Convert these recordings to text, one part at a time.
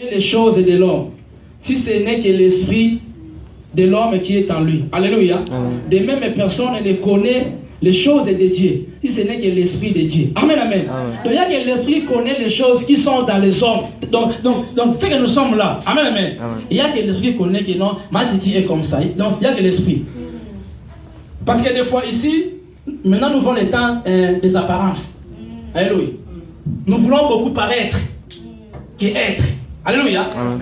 les choses de l'homme, si ce n'est que l'esprit de l'homme qui est en lui. Alléluia. Amen. De même, personne ne connaît les choses de Dieu, si ce n'est que l'esprit de Dieu. Amen, amen. Amen. Donc il y a que l'esprit connaît les choses qui sont dans les hommes. Donc fait que nous sommes là. Amen, amen. Amen. Il y a que l'esprit connaît que non, ma titi est comme ça. Donc il y a que l'esprit. Parce que des fois ici, maintenant nous voulons les temps des apparences. Alléluia. Nous voulons beaucoup paraître que être. Alléluia. Amen.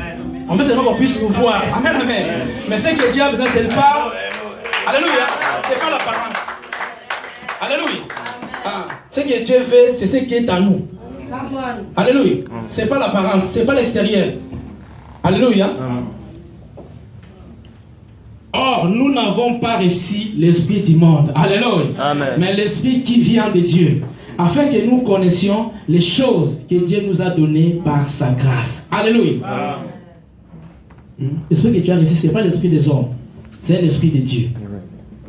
On veut seulement qu'on puisse nous voir. Amen, amen. Mais ce que Dieu a besoin, c'est pas. Alléluia. C'est pas l'apparence. Alléluia. Ah, ce que Dieu fait, c'est ce qui est en nous. Alléluia. C'est pas l'apparence, c'est pas l'extérieur. Alléluia. Or, nous n'avons pas reçu l'esprit du monde. Alléluia. Amen. Mais l'esprit qui vient de Dieu, afin que nous connaissions les choses que Dieu nous a données par sa grâce. Alléluia. L'esprit que tu as reçu, ce n'est pas l'esprit des hommes, c'est l'esprit de Dieu.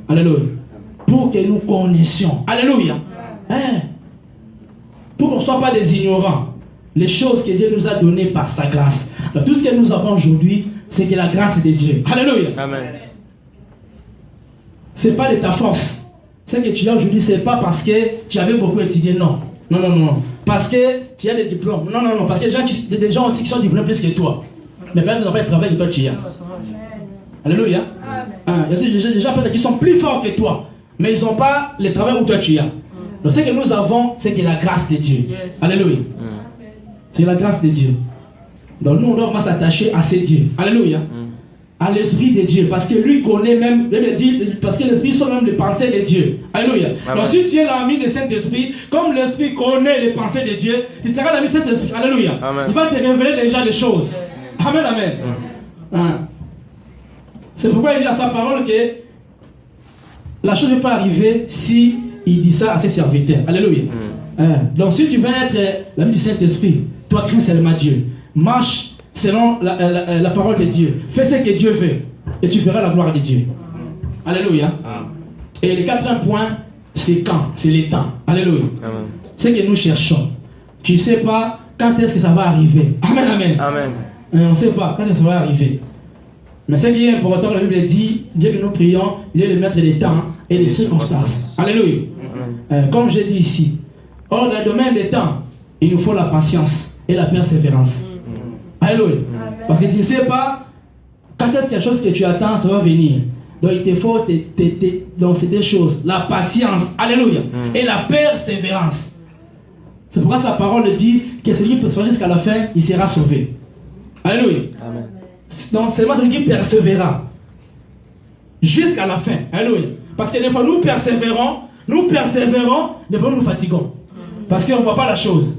Alléluia. Pour que nous connaissions. Alléluia. Hein? Pour qu'on ne soit pas des ignorants. Les choses que Dieu nous a données par sa grâce. Donc, tout ce que nous avons aujourd'hui, c'est que la grâce de Dieu. Alléluia. Amen. Ce n'est pas de ta force. Ce que tu as aujourd'hui, ce n'est pas parce que tu avais beaucoup étudié. Non. Non, non, non. Parce que tu as des diplômes. Non, non, non. Parce que des gens aussi qui sont diplômés plus que toi. Mais personne n'a pas le travail que toi tu as. Alléluia. Hein? Il y a des gens qui sont plus forts que toi. Mais ils n'ont pas le travail où toi tu as. Donc ce que nous avons, c'est que la grâce de Dieu. Yes. Alléluia. C'est la grâce de Dieu. Donc nous, on doit s'attacher à ces dieux. Alléluia. À l'esprit de Dieu. Parce que lui connaît même, parce que l'esprit sont même les pensées de Dieu. Alléluia. Donc si tu es l'ami de Saint-Esprit, comme l'esprit connaît les pensées de Dieu, tu seras l'ami de Saint-Esprit. Alléluia. Amen. Il va te révéler déjà les choses. Yes. Amen, amen. Hein? C'est pourquoi il dit à sa parole que la chose ne peut pas arriver si il dit ça à ses serviteurs. Alléluia. Donc si tu veux être l'ami du Saint-Esprit, toi crains seulement Dieu. Marche selon la parole de Dieu. Fais ce que Dieu veut. Et tu verras la gloire de Dieu. Alléluia. Et le quatrième point, c'est quand? C'est les temps. Alléluia. C'est que nous cherchons. Tu ne sais pas quand est-ce que ça va arriver. Amen, amen. Amen. On ne sait pas quand est-ce que ça va arriver. Mais ce qui est important, la Bible dit, Dieu que nous prions, il est le maître des temps et des circonstances. Alléluia. Comme j'ai dit ici, or dans le domaine des temps, il nous faut la patience et la persévérance. Alléluia. Parce que tu ne sais pas quand est-ce quelque chose que tu attends, ça va venir. Donc il te faut, donc c'est des choses, la patience, alléluia, et la persévérance. C'est pourquoi sa parole dit que celui qui persévère jusqu'à la fin, il sera sauvé. Alléluia. Amen. Donc c'est moi celui qui persévérera jusqu'à la fin. Alléluia. Parce que des fois nous persévérons, des fois nous fatiguons. Parce qu'on ne voit pas la chose.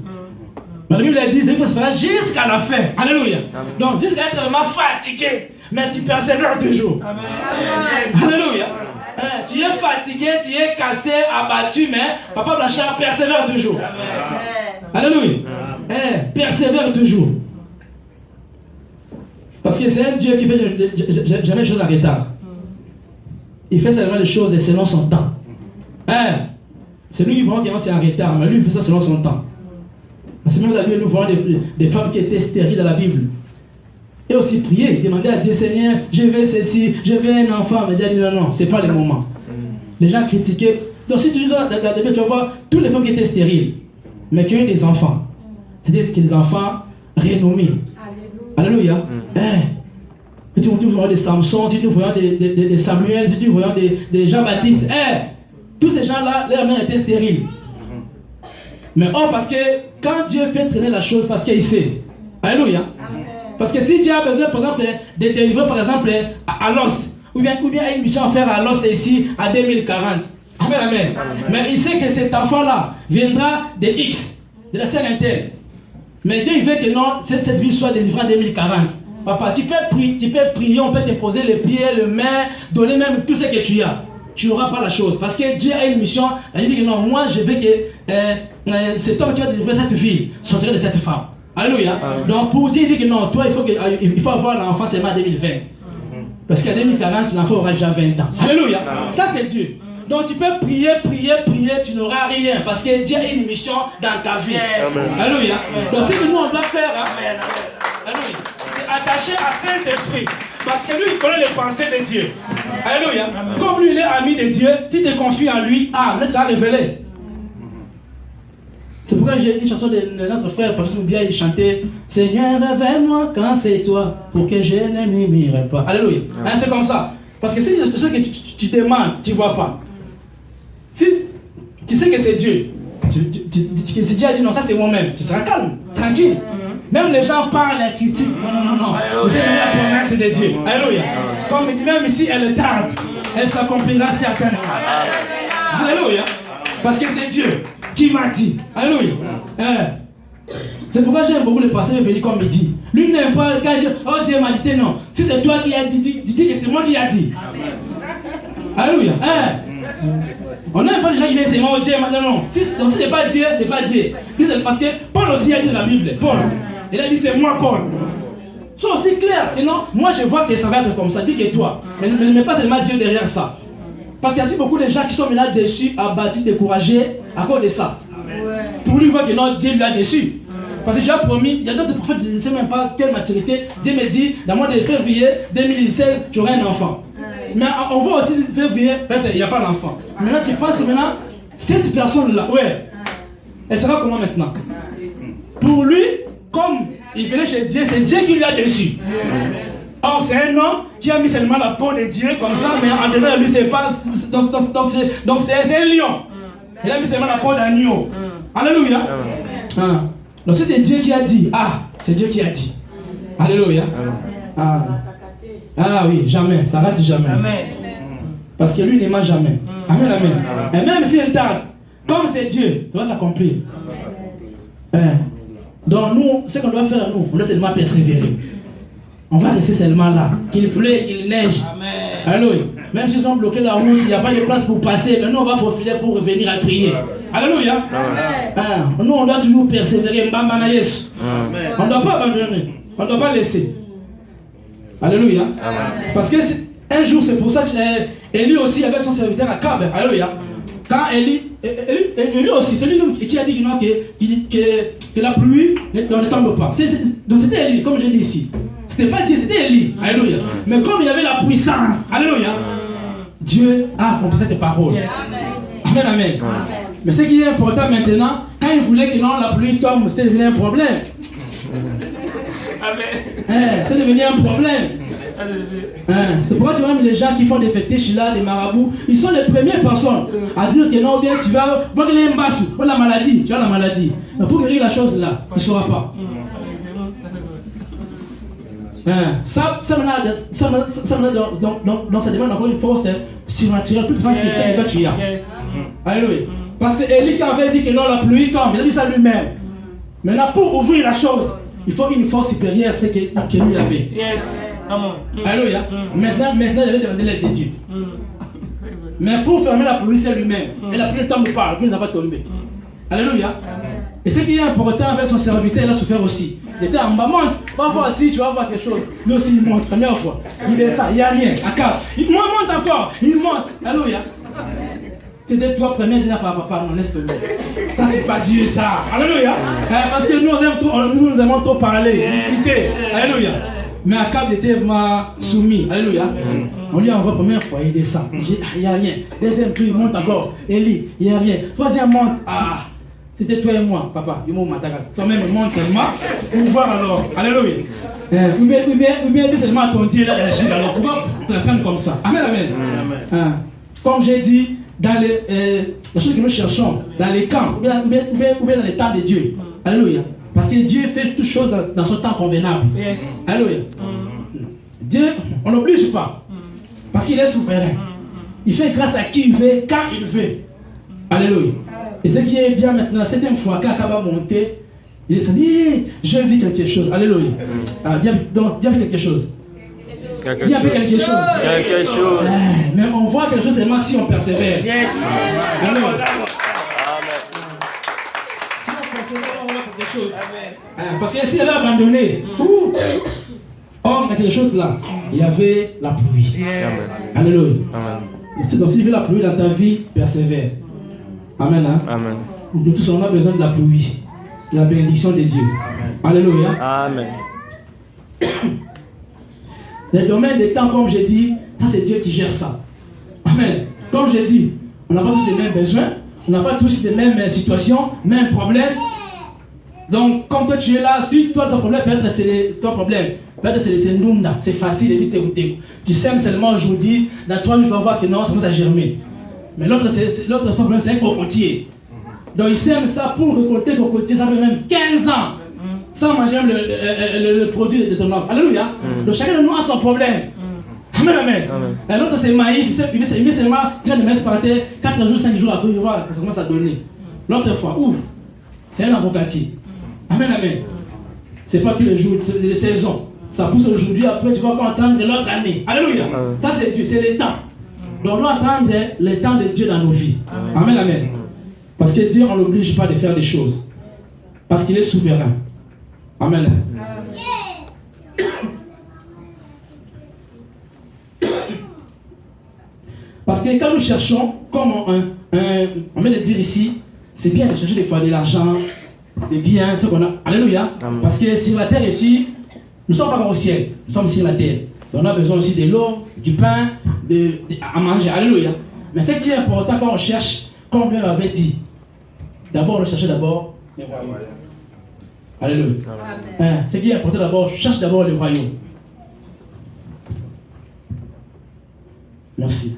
Mais la Bible dit que persévérer jusqu'à la fin. Alléluia. Amen. Donc jusqu'à être vraiment fatigué, mais tu persévères toujours. Amen. Alléluia. Tu es fatigué, tu es cassé, abattu, mais Papa Blanchard persévère toujours. Amen. Alléluia. Persévère toujours. Parce que c'est un Dieu qui fait jamais les choses en retard. Il fait seulement les choses selon son temps. C'est lui qui voit que c'est en retard, mais lui il fait ça selon son temps. Parce que même dans la Bible, nous voyons des femmes qui étaient stériles dans la Bible. Et aussi prier, demander à Dieu, Seigneur, je veux ceci, je veux un enfant. Mais Dieu a dit non, non, ce n'est pas le moment. Les gens critiquaient. Donc si tu vas dans la Bible, tu vas voir toutes les femmes qui étaient stériles, mais qui ont eu des enfants. C'est-à-dire que des enfants renommés. Alléluia. Si tu vois des Samson, si tu vois des Samuel, si tu vois des Jean-Baptiste, tous ces gens-là, leur mère était stérile. Mais parce que quand Dieu fait traîner la chose, parce qu'il sait. Alléluia. Parce que si Dieu a besoin, par exemple, de délivrer, par exemple, à Lost, ou bien une mission à faire à Lost ici, à 2040. Amen, amen. Mais il sait que cet enfant-là viendra de X, de la scène interne. Mais Dieu il veut que non, cette vie soit délivrée en 2040. Papa, tu peux prier, on peut te poser les pieds, les mains, donner même tout ce que tu as. Tu n'auras pas la chose. Parce que Dieu a une mission. Il dit que non, moi je veux que cet homme qui va délivrer cette fille sortirait de cette femme. Alléluia. Donc pour Dieu, il dit que non, toi il faut avoir l'enfant seulement en 2020. Parce qu'en 2040, l'enfant aura déjà 20 ans. Alléluia. Ça c'est Dieu. Donc tu peux prier, tu n'auras rien. Parce que Dieu a une mission dans ta vie. Alléluia. Donc c'est ce que nous on doit faire. Alléluia. attaché à Saint-Esprit. Parce que lui, il connaît les pensées de Dieu. Alléluia. Comme lui, il est ami de Dieu, si tu te confies en lui, là, ça va révéler. C'est pourquoi j'ai une chanson de notre frère, parce que bien il chantait Seigneur, révèle-moi quand c'est toi, pour que je ne m'immirerai pas. Alléluia. C'est comme ça. Parce que si c'est ce que tu demandes, tu ne vois pas. Si tu sais que c'est Dieu, si Dieu a dit non, ça c'est moi-même, tu seras calme, tranquille. Même les gens parlent, les critiquent. Non. Vous savez, la promesse de Dieu. Alléluia. Comme il dit, même ici, elle tarde, elle s'accomplira certainement. Alléluia. Parce que c'est Dieu qui m'a dit. Alléluia. C'est pourquoi j'aime beaucoup le pasteur venir comme il dit. Lui n'aime pas quand il dit, oh Dieu m'a dit non. Si c'est toi qui as dit, dis que c'est moi qui ai dit. Alléluia. On n'aime pas les gens qui disent c'est moi, Dieu. Non. Si c'est pas Dieu, c'est pas Dieu. Parce que Paul aussi a dit dans la Bible. Paul. Il a dit c'est moi, Paul. C'est aussi clair. Et non, moi je vois que ça va être comme ça. Dis que toi. Mais ne mets pas seulement Dieu derrière ça. Parce qu'il y a aussi beaucoup de gens qui sont maintenant déçus, abattus, découragés à cause de ça. Pour lui voir que non, Dieu lui a déçu. Parce que j'ai promis, il y a d'autres prophètes, je ne sais même pas quelle maturité. Dieu me dit, dans le mois de février 2016, tu auras un enfant. Mais on voit aussi février, peut-être il n'y a pas d'enfant. Maintenant tu penses maintenant, cette personne-là, elle sera comment maintenant? Pour lui, comme il venait chez Dieu, c'est Dieu qui lui a déçu. Or, c'est un homme qui a mis seulement la peau de Dieu comme ça, mais en dedans de lui, c'est pas. Donc, c'est un lion. Il a mis seulement la peau d'agneau. Alléluia. Donc, si c'est Dieu qui a dit, c'est Dieu qui a dit. Alléluia. Oui, jamais. Ça rate jamais. Parce que lui n'aima jamais. Amen. Et même s'il tarde, comme c'est Dieu, ça va s'accomplir. Donc, nous, ce qu'on doit faire, on doit seulement persévérer. On va rester seulement là. Qu'il pleut, qu'il neige. Alléluia. Même s'ils ont bloqué la route, il n'y a pas de place pour passer. Mais nous, on va profiler pour revenir à prier. Alléluia. Nous, on doit toujours persévérer. On ne doit pas abandonner. On ne doit pas laisser. Alléluia. Parce que un jour, c'est pour ça qu'Élie aussi, avec son serviteur Akab. Alléluia. Quand Élie aussi, c'est lui qui a dit que la pluie ne tombe pas. Donc c'était Élie, comme je dis ici. C'était pas Dieu, c'était Élie. Alléluia. Mais comme il avait la puissance, alléluia, Dieu a accompli cette parole. Amen. Mais ce qui est important maintenant, quand il voulait que la pluie tombe, c'était devenu un problème. C'est devenu un problème. C'est pourquoi tu vois les gens qui font des fétiches là, les marabouts, ils sont les premières personnes à dire que non, bien tu vas la maladie, tu as la maladie. Mais pour guérir la chose là, il ne saura pas. Ça demande encore une force surnaturelle, plus puissante que celle que tu as. Alléluia. Parce que Élie qui avait dit que non, la pluie tombe, il a dit ça lui-même. Maintenant, pour ouvrir la chose, il faut une force supérieure à ce que lui avait. Alléluia. Maintenant, il avait demandé l'aide de Dieu. Mais pour fermer la pluie, c'est lui-même. Et la pluie ne tombe pas, la pluie ne va pas tomber. Alléluia. Et ce qui est important avec son serviteur, il a souffert aussi. Il était en bas, monte, va voir si tu vas voir quelque chose. Lui aussi, il monte, première fois. Il descend, il n'y a rien. Il monte encore, il monte. Alléluia. C'était toi, première fois, papa, non, laisse tomber. Ça, c'est pas Dieu, ça. Alléluia. Parce que nous aimons trop parler, discuter. Alléluia. Mais Akab était vraiment soumis. Alléluia. On lui envoie première fois, il descend. Il n'y a rien. Deuxième tour, il monte encore. Élie, il n'y a rien. Troisième monte. C'était toi et moi, papa. Il m'a m'attaqué. Ça même monte seulement. Pour voir alors. Alléluia. Ou bien dis seulement à ton Dieu là, agir. Alors pourquoi tu la fais comme ça? Amen. Comme j'ai dit, dans les choses que nous cherchons, dans les camps, ou bien dans les temps de Dieu. Alléluia. Parce que Dieu fait toutes choses dans son temps convenable. Alléluia. Dieu, on n'oblige pas. Parce qu'il est souverain. Il fait grâce à qui il veut, quand il veut. Alléluia. Et ce qui est bien maintenant, c'est une fois qu'Akab va monter, il s'est dit, je vis quelque chose. Alléluia. Dis avec quelque chose. Dis avec quelque chose. Mais on voit quelque chose seulement si on persévère. Alléluia. Parce que s'il avait abandonné, or, il y a quelque chose là, il y avait la pluie. Alléluia. Donc, s'il y avait la pluie dans ta vie, persévère. Amen. Nous tous, on a besoin de la pluie, de la bénédiction de Dieu. Alléluia. Les domaines des temps, comme j'ai dit, ça c'est Dieu qui gère ça. Amen. Comme j'ai dit, on n'a pas tous les mêmes besoins, on n'a pas tous les mêmes situations, mêmes problèmes. Donc, quand toi tu es là, si toi ton problème, peut-être c'est ton problème. Peut-être c'est Nunda, c'est facile, évite ou tu sèmes seulement aujourd'hui, dans 3 jours, tu vas voir que non, ça commence à germer. Mais l'autre, son problème, c'est un cocotier. Donc, il sème ça pour récolter le cocotier, ça fait même 15 ans. Sans manger même le produit de ton homme. Alléluia. Donc, chacun de nous a son problème. Amen, amen. Et l'autre, c'est maïs, il met seulement grain de maïs par terre, 4 jours, 5 jours après, il va, ça commence à donner. L'autre fois, ouf, c'est un avocatier. Amen, amen. C'est pas tous les jours, c'est les saisons. Ça pousse aujourd'hui, après tu vas pas entendre de l'autre année. Alléluia. Ça c'est Dieu, c'est les temps. Donc on doit attendre les temps de Dieu dans nos vies. Amen, amen. Parce que Dieu, on ne l'oblige pas de faire des choses. Parce qu'il est souverain. Amen. Parce que quand nous cherchons, comme on vient de dire ici, c'est bien de chercher des fois de l'argent, des biens, ce qu'on a. Alléluia. Parce que sur la terre ici, nous ne sommes pas comme au ciel, nous sommes sur la terre. Donc on a besoin aussi de l'eau, du pain, à manger. Alléluia. Mais ce qui est important quand on cherche, comme Dieu l'avait dit, d'abord on cherche d'abord les royaumes. Alléluia. Ce qui est important d'abord, cherche d'abord les royaumes. Merci.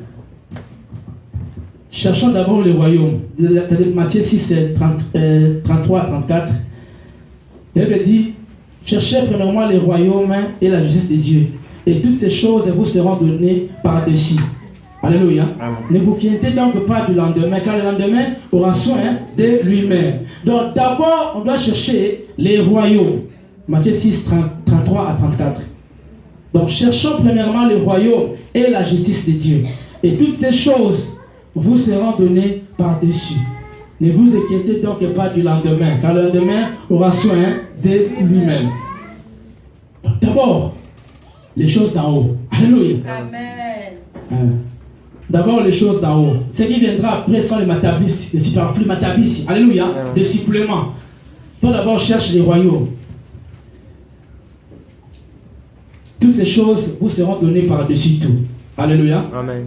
Cherchons d'abord les royaumes. Matthieu 6, 33 à 34. Il dit, cherchez premièrement les royaumes et la justice de Dieu. Et toutes ces choses vous seront données par-dessus. Alléluia. Amen. Ne vous inquiétez donc pas du lendemain, car le lendemain aura soin de lui-même. Donc d'abord, on doit chercher les royaumes. Matthieu 6, 33 à 34. Donc cherchons premièrement les royaumes et la justice de Dieu. Et toutes ces choses vous seront données par-dessus. Ne vous inquiétez donc pas du lendemain, car le lendemain aura soin de lui-même. D'abord, les choses d'en haut. Alléluia. Amen. D'abord, les choses d'en haut. Ce qui viendra après sont les matabis, les superflus matabis. Alléluia. Les suppléments. Toi d'abord, cherche les royaumes. Toutes ces choses vous seront données par-dessus tout. Alléluia. Amen.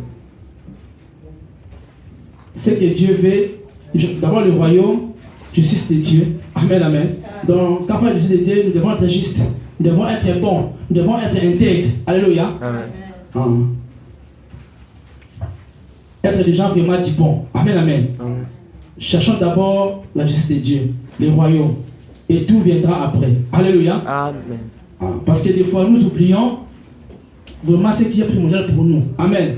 Ce que Dieu veut, d'abord le royaume, justice de Dieu. Amen, amen. Donc, quand on parle de justice de Dieu, nous devons être justes, nous devons être bons, nous devons être intègres. Alléluia. Amen. Être des gens vraiment du bon. Amen, amen. Amen. Cherchons d'abord la justice de Dieu, les royaumes, et tout viendra après. Alléluia. Amen. Parce que des fois, nous oublions vraiment ce qui est primordial pour nous. Amen.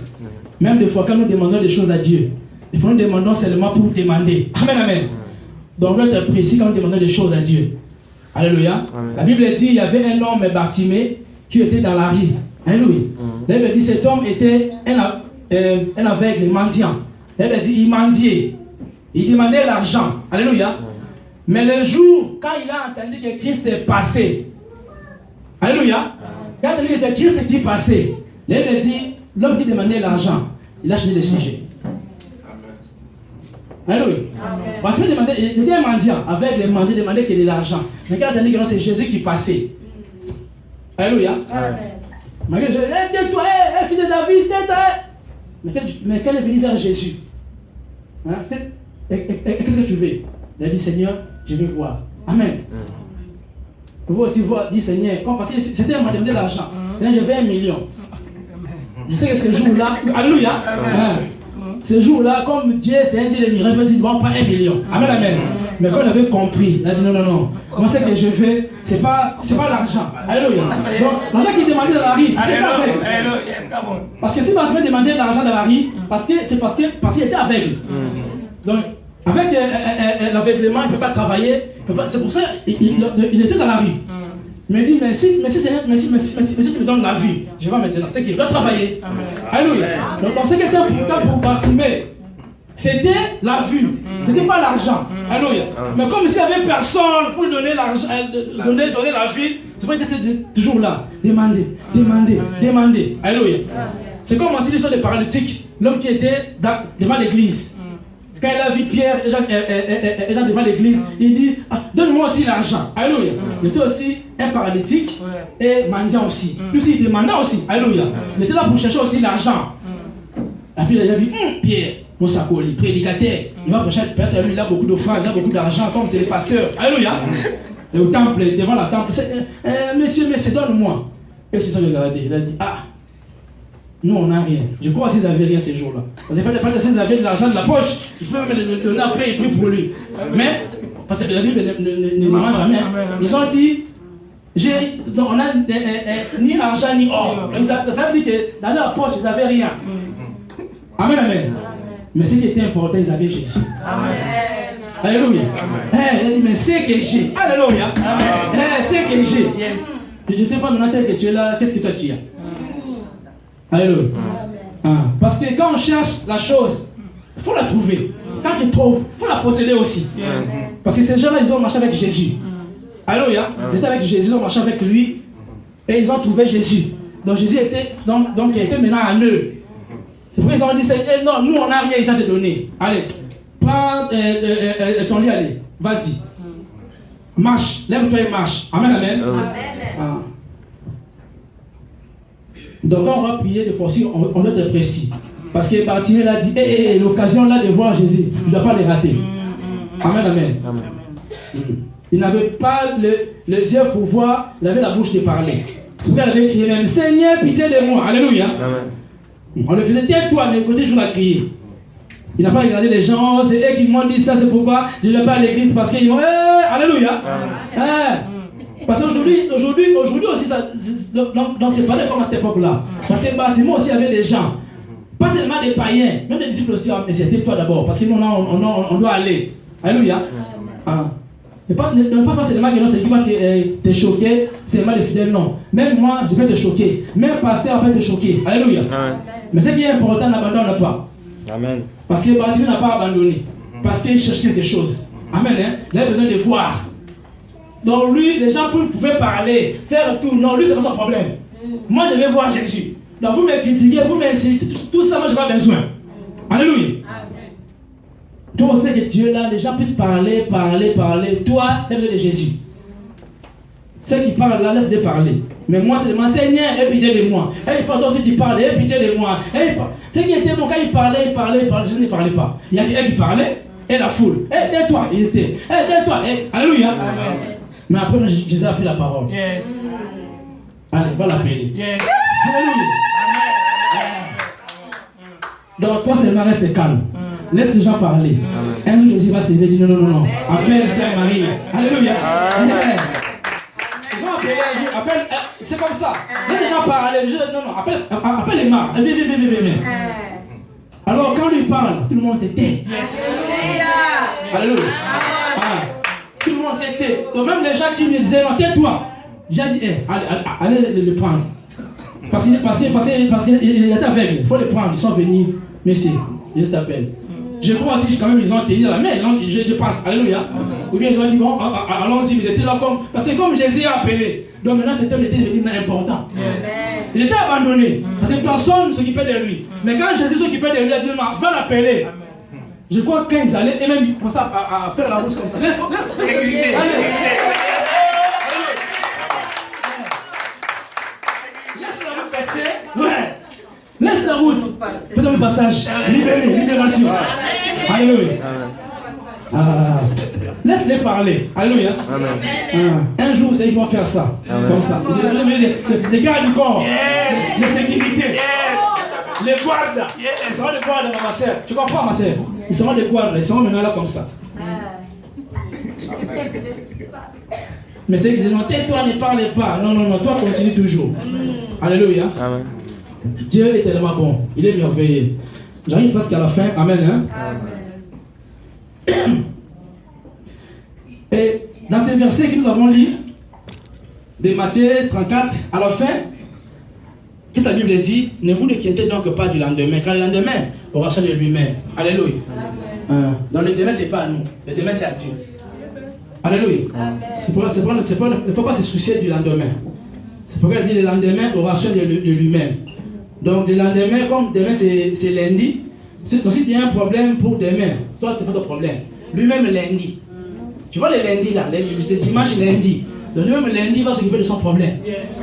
Même des fois, quand nous demandons des choses à Dieu, des fois, nous demandons seulement pour demander. Amen, amen. Donc, on doit être précis quand nous demandons des choses à Dieu. Alléluia. Amen. La Bible dit, il y avait un homme Bartimée qui était dans la rue. Alléluia. La Bible dit, cet homme était un aveugle mendiant. La Bible dit, il mendiait. Il demandait l'argent. Alléluia. Mais le jour, quand il a entendu que Christ est passé, alléluia. Quand il a entendu que c'est Christ qui passait, la Bible dit, l'homme qui demandait l'argent, il a changé de sujet. Alléluia. Tu peux demander, il était un mendiant, avec les mendiants, demandait qu'il ait de l'argent. Mais quand il a dit que non, c'est Jésus qui passait. Alléluia. Mais quand je dis, tais-toi, fils de David, tais-toi. Mais quand il est venu vers Jésus, hein, qu'est-ce que tu veux? Il a dit, Seigneur, je veux voir. Amen. Vous pouvez aussi voir, dit Seigneur, parce que c'était un demandé de l'argent. Seigneur, je veux 1 million. Je sais que ce jour-là, alléluia. Ce jour-là, comme Dieu, c'est un Dieu de miracles, il ne demande pas 1 million. Amen, amen. Mais quand on avait compris, il a dit non, non, non. Moi, ce que je veux, c'est pas l'argent. Alléluia. Donc, l'argent qu'il demandait dans la rue, c'est pas aveugle. Parce que si Bartimée demandait l'argent dans la rue, parce qu'il était aveugle. Donc, avec l'aveuglement, il ne peut pas travailler. C'est pour ça qu'il était dans la rue. Il me dit, mais si tu me donnes la vie, je vais maintenant. C'est qu'il doit travailler. Alléluia. Donc, on sait que pour Bartimée, c'était la vue. C'était pas l'argent. Alléluia. Mais comme s'il n'y avait personne pour lui donner l'argent, donner la vie, c'est pas qu'il était toujours là. Demander. Alléluia. C'est comme on dit l'histoire des paralytiques. L'homme qui était devant l'église. Quand il a vu Pierre et Jean devant l'église, il dit donne-moi aussi l'argent. Alléluia. Il était aussi un paralytique et mendiant aussi. Lui aussi, il demandait aussi. Alléluia. Il était là pour chercher aussi l'argent. Et puis il a vu Pierre, mon sacoli, prédicateur. Il va prêcher, peut-être lui, il a beaucoup d'offrandes, il a beaucoup d'argent, comme c'est le pasteur. Alléluia. Et au temple, devant la temple, monsieur, donne-moi. Et c'est ça qu'il a regardé. Il a dit nous on n'a rien. Je crois qu'ils n'avaient rien ces jours-là. Parce que pas s'ils avaient de l'argent de la poche, ils peuvent même le donner après et puis pour lui. Mais, parce que la Bible ne ment jamais. Ils ont dit, on n'a ni argent ni or. Ça veut dire que dans leur poche, ils n'avaient rien. Amen, amen. Mais ce qui était important, ils avaient Jésus. Amen. Alléluia. Il a dit, mais c'est que j'ai. Alléluia. C'est que j'ai. Yes. Je ne sais pas maintenant que tu es là, qu'est-ce que toi tu as? Alléluia. Parce que quand on cherche la chose, il faut la trouver. Quand tu trouves, il faut la posséder aussi. Yes. Parce que ces gens-là, ils ont marché avec Jésus. Alléluia. Ils étaient avec Jésus, ils ont marché avec lui. Et ils ont trouvé Jésus. Donc Jésus était, donc il était maintenant à eux. C'est pourquoi ils ont dit, non, nous on n'a rien, ils ont te donné. Allez, prends ton lit, allez, vas-y. Marche, lève-toi et marche. Amen, amen. Amen. Donc quand on va prier de force, on doit être précis. Parce que Bartimée l'a dit, l'occasion là de voir Jésus, tu ne dois pas les rater. Amen, amen. Il n'avait pas les yeux pour voir, il avait la bouche de parler. C'est pourquoi il avait crié même, Seigneur, pitié de moi. Alléluia. Amen. On le faisait, tais-toi, mais côté toujours à crier. Il n'a pas regardé les gens, c'est eux qui m'ont dit ça, c'est pourquoi je ne vais pas à l'église, parce qu'ils m'ont, alléluia. Parce qu'aujourd'hui aussi, dans ces palais comme à cette époque-là, parce que Bartimée aussi avait des gens, pas seulement des païens, même des disciples aussi, mais c'était toi d'abord, parce que nous on doit aller. Alléluia. Ne pas forcément que non, c'est qui va te choquer, c'est seulement les fidèles, non. Même moi, je vais te choquer. Même le pasteur va te choquer. Alléluia. Mais ce qui est important, n'abandonne pas. Amen. Parce que Bartimée n'a pas abandonné. Parce qu'il cherche quelque chose. Amen. Il a besoin de voir. Donc lui, les gens pouvaient parler, faire tout. Non, lui, c'est pas son problème. Moi, je vais voir Jésus. Donc vous me critiquez, vous m'insultez. Tout ça, moi, je n'ai pas besoin. Alléluia. Toi, on sait que Dieu est là, les gens puissent parler. Toi, tu as besoin de Jésus. Ceux qui parlent là, laisse-les parler. Mais moi, c'est mon Seigneur, aie pitié de moi. Et toi aussi, tu parles, aie pitié de moi. Ce qui était bon, quand il parlait, Jésus ne parlait pas. Il y a quelqu'un qui parlait, et la foule. Tais-toi, il était. Tais-toi, alléluia. Amen. Mais après, Jésus a pris la parole. Yes. Allez, va l'appeler. Yes. Alléluia. Donc, toi seulement reste calme. Laisse les gens parler. Un jour, Jésus va se lever et dire non. Appelle Sainte Marie. Alléluia. Ils vont appeler un jour. C'est comme ça. Laisse les gens parler. Non. Appelle les mains. Viens. Alors, quand lui parle, tout le monde se tait. Yes. Alléluia. Tout le monde s'est tait. Donc même les gens qui me disaient non, tais-toi. J'ai dit, allez le prendre. Parce qu'il était aveugle. Il faut le prendre. Ils sont venus. Monsieur, je t'appelle. Je crois aussi quand même ils ont tenu la main. Je pense. Alléluia. Ou bien ils ont dit, bon, allons-y. Ils étaient là comme. Parce que comme Jésus a appelé. Donc maintenant cet homme était devenu important. Il était abandonné. Parce que personne ne s'occupait de lui. Mais quand Jésus s'occupait de lui, il a dit, va l'appeler. Je crois que quand ils allaient, et même ils commençaient à faire la route comme ça. Laisse. Sécurité. Laisse la route passer. Ouais. Laisse la route. Faisons le passage. Libération. Alléluia. Laisse-les parler. Alléluia. Un jour, c'est ils vont faire ça. Comme ça. Les gardes du corps. Les sécurités. Les guardes. Ils seront des guardes, ma soeur. Tu comprends, ma soeur? Ils seront des guardes. Ils seront maintenant là comme ça. Mais c'est qu'ils disent non, toi ne parle pas. Non, toi continue toujours. Alléluia. Amen. Dieu est tellement bon. Il est merveilleux. J'arrive presque à la fin. Amen. Et dans ces versets que nous avons lus, de Matthieu 34, à la fin, qu'est-ce que la Bible dit? Ne vous inquiétez donc pas du lendemain, car le lendemain aura changé lui-même. Alléluia. Donc le demain, ce n'est pas à nous. Le demain, c'est à Dieu. Alléluia. Il ne faut pas se soucier du lendemain. C'est pourquoi il dit le lendemain aura soin de lui-même. Donc le lendemain, comme demain c'est lundi, Donc si tu as un problème pour demain, toi c'est pas ton problème. Lui-même lundi. Tu vois les lundis là, les dimanches lundi. Donc lui-même lundi va s'occuper de son problème. Yes.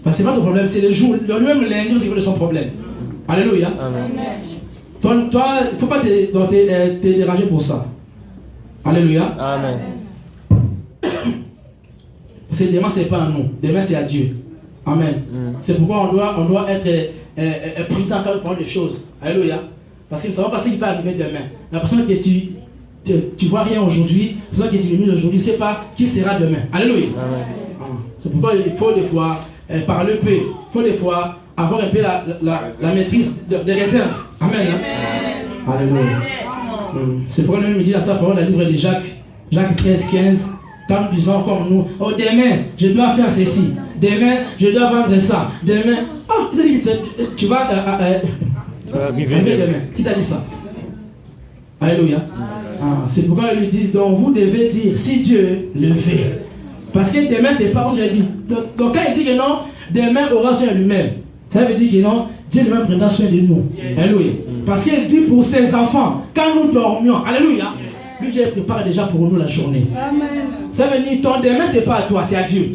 Parce que c'est pas ton problème, c'est le jour. Donc lui-même lundi va s'occuper de son problème. Alléluia. Amen. Toi, il ne faut pas te déranger pour ça. Alléluia. Amen. Parce que demain c'est pas à nous, demain c'est à Dieu. Amen. C'est pourquoi on doit être prudent quand on parle des choses. Alléluia. Parce que ça va pas ce qui va arriver demain. La personne que tu vois rien aujourd'hui, la personne que tu vis aujourd'hui, ne sait pas qui sera demain. Alléluia. C'est pourquoi il faut des fois parler peu. Il faut des fois avoir un peu la maîtrise des réserves. Amen. Hein? Alléluia. C'est pourquoi le même dit dans sa parole, le livre de Jacques 13, 15. Quand nous disons comme nous, oh demain, je dois faire ceci. Demain, je dois vendre ça. Demain, tu vas arriver demain. Qui t'a dit ça? Alléluia. C'est pourquoi il lui dit, donc vous devez dire, si Dieu le veut. Parce que demain, c'est pas comme je l'ai dit. Donc quand il dit que non, demain aura soin de lui-même. Ça veut dire que non, Dieu lui-même prendra soin de nous. Alléluia. Parce qu'il dit pour ses enfants, quand nous dormions, alléluia, lui Dieu prépare déjà pour nous la journée. Amen. Ça veut dire ton demain, c'est pas à toi, c'est à Dieu.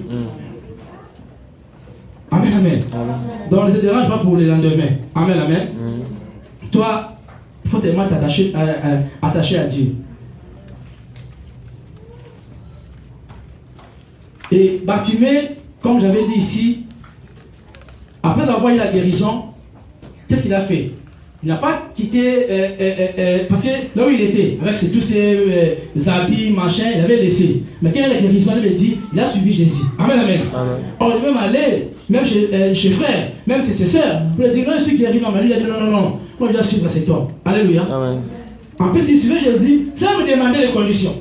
Amen, amen. Donc ne te dérange pas pour le lendemain. Amen, amen. Toi, il faut seulement t'attacher à Dieu. Et Bartimée, comme j'avais dit ici, après avoir eu la guérison, qu'est-ce qu'il a fait? Il n'a pas quitté, parce que là où il était, avec tous ses habits, machin, il avait laissé. Mais quand il a la guérison, il a dit, il a suivi Jésus. Amen, amen. Or, il est même allé, même chez frère, même chez ses soeurs, pour lui dire, non, je suis guéri. Non, mais lui, il a dit, non, moi, je dois suivre cet homme. Alléluia. Amen. En plus, il suivait Jésus, ça me demandait les conditions.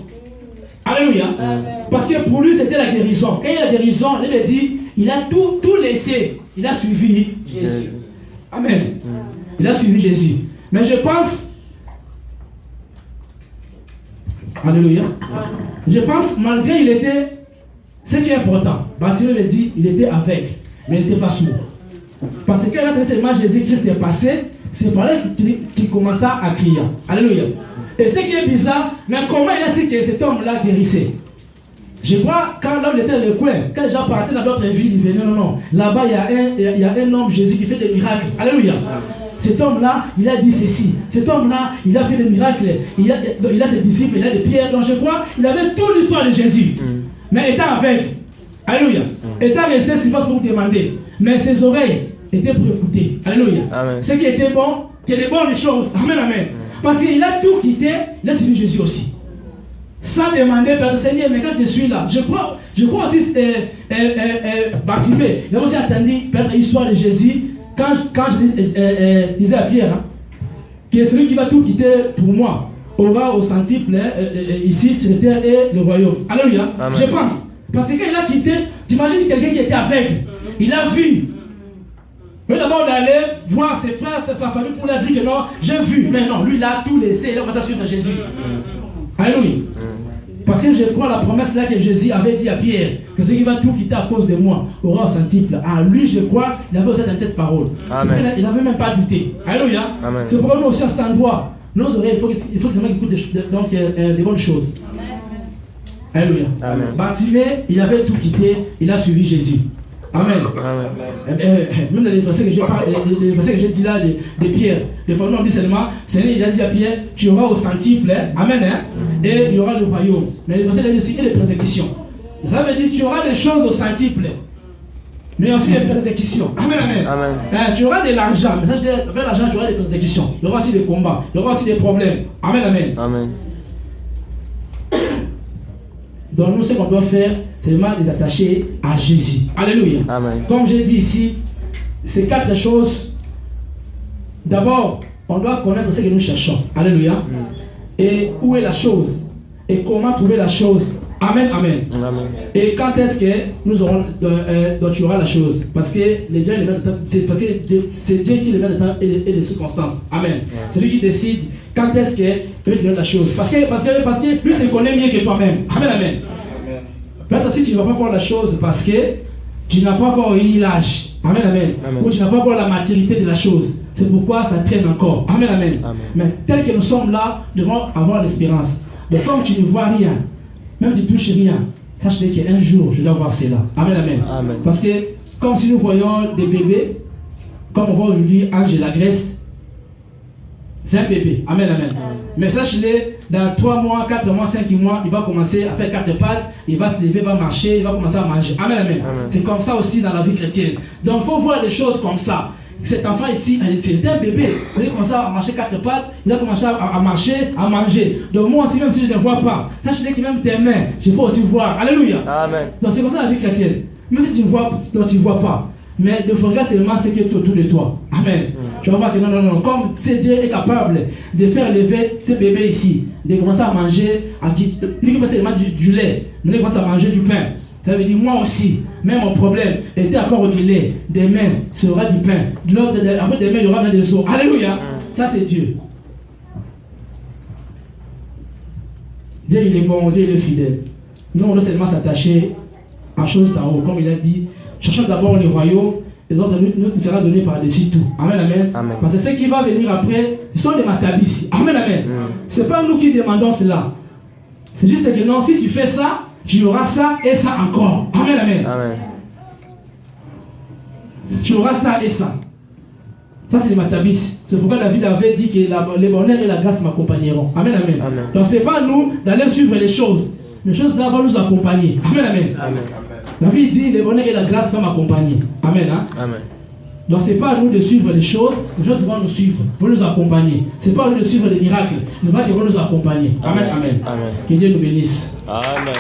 Alléluia. Amen. Parce que pour lui, c'était la guérison. Quand il a la guérison, il a dit, il a tout laissé. Il a suivi Jésus. Amen. Il a suivi Jésus. Mais je pense, alléluia, je pense, malgré il était, ce qui est important, Bartimée me dit, il était aveugle, mais il n'était pas sourd. Parce que quand seulement Jésus-Christ est passé, c'est par là qu'il commença à crier. Alléluia. Et ce qui est bizarre, mais comment il a su que cet homme-là guérissait? Je vois, quand l'homme était dans le coin, quand les gens partaient dans d'autres villes, ils venaient, non. Là-bas, il y a un homme, Jésus, qui fait des miracles. Alléluia. Cet homme-là, il a dit ceci. Cet homme-là, il a fait des miracles. Il a ses disciples, il a des pierres. Donc je crois, il avait toute l'histoire de Jésus. Mais étant aveugle. Alléluia. Étant resté sur place pour demander. Mais ses oreilles étaient pour écouter. Alléluia. Amen. Ce qui était bon, qui est des bonnes choses. Amen, amen. Parce qu'il a tout quitté, il a suivi Jésus aussi. Sans demander, Père Seigneur, mais quand je suis là, je crois aussi, Bartimée, il a aussi entendu peut-être l'histoire de Jésus, quand Jésus disait à Pierre, que celui qui va tout quitter pour moi aura au centuple, ici, sur la terre et le royaume. Alléluia. Amen. Je pense. Parce que quand il a quitté, t'imagines quelqu'un qui était aveugle, il a vu. Mais d'abord d'aller voir ses frères, sa famille pour leur dire que non, j'ai vu. Mais non, lui il a tout laissé, il a commencé à suivre Jésus. Alléluia. Parce que je crois la promesse là que Jésus avait dit à Pierre, que celui qui va tout quitter à cause de moi aura au centuple. Ah, lui, je crois, il avait aussi dans cette parole. Il n'avait même pas douté. Alléluia. C'est pourquoi nous aussi à cet endroit, nos oreilles, il faut que ça écoute des bonnes choses. Alléluia. Bartimée, il avait tout quitté, il a suivi Jésus. Amen. Même dans les versets que j'ai dit là, de Pierre, les fois on dit seulement, Seigneur, il a dit à Pierre, tu auras au centuple, amen, et il y aura le royaume. Mais les versets, il a dit aussi, et les persécutions. Ça veut dire, tu auras des choses au centuple, mais aussi des persécutions. Amen, amen. Tu auras de l'argent, mais ça, je dis, avec l'argent, tu auras des persécutions. Il y aura aussi des combats, il y aura aussi des problèmes. Amen, amen. Donc nous, ce qu'on doit faire, c'est vraiment les attacher à Jésus. Alléluia. Amen. Comme j'ai dit ici, ces 4 choses. D'abord, on doit connaître ce que nous cherchons. Alléluia. Et où est la chose? Et comment trouver la chose? Amen, amen. Et quand est-ce que nous aurons, donc tu auras la chose? Parce que les gens, c'est Dieu qui les met dans le temps et les circonstances. Amen. C'est lui qui décide quand est-ce que tu veux la chose. Parce que lui te connaît mieux que toi-même. Amen, amen. Peut-être si tu ne vas pas voir la chose parce que Tu n'as pas encore eu l'âge. Amen, amen. Ou tu n'as pas encore la maturité de la chose. C'est pourquoi ça traîne encore. Amen, amen. Mais tel que nous sommes là, nous devons avoir l'espérance. Mais comme tu ne vois rien, même si tu ne touches rien, sache qu'un jour, je dois voir cela. Amen, amen. Parce que, comme si nous voyons des bébés, comme on voit aujourd'hui Ange de la Grèce, c'est un bébé. Amen, amen. Mais sache-le, dans 3 mois, 4 mois, 5 mois, il va commencer à faire 4 pattes, il va se lever, il va marcher, il va commencer à manger. Amen, amen. C'est comme ça aussi dans la vie chrétienne. Donc, il faut voir les choses comme ça. Cet enfant ici, c'était un bébé. Il a commencé à marcher 4 pattes, il a commencé à marcher, à manger. Donc, moi aussi, même si je ne vois pas, sache-le que même tes mains, je peux aussi voir. Alléluia. Amen. Donc, c'est comme ça la vie chrétienne. Même si tu ne vois, tu ne vois pas. Mais de regarder seulement ce qui est autour de toi. Amen. Tu vas voir que non. Comme Dieu est capable de faire lever ce bébé ici, de commencer à manger, lui qui commence à manger du lait, lui qui commence à manger du pain. Ça veut dire moi aussi, même mon problème était encore du lait, des mains sera du pain, de l'autre, après des mains il y aura même des os. Alléluia. Ça c'est Dieu. Dieu il est bon, Dieu il est fidèle. Nous on doit seulement s'attacher à choses d'en haut, comme il a dit. Cherchons d'abord le royaume, et l'autre nous sera donné par-dessus tout. Amen, amen, amen. Parce que ce qui va venir après, ce sont les matabis. Amen, amen. Ce n'est pas nous qui demandons cela. C'est juste que non, si tu fais ça, tu auras ça et ça encore. Amen, amen. Amen. Tu auras ça et ça. Ça, c'est les matabis. C'est pourquoi David avait dit que les bonheurs et la grâce m'accompagneront. Amen, amen, amen. Donc, ce n'est pas nous d'aller suivre les choses. Les choses là vont nous accompagner. Amen, amen. Amen. David dit, le bonheur et la grâce vont m'accompagner. Amen. Hein? Amen. Donc ce n'est pas à nous de suivre les choses vont nous suivre, vont nous accompagner. Ce n'est pas à nous de suivre les miracles vont nous accompagner. Amen, amen. Amen. Que Dieu nous bénisse. Amen.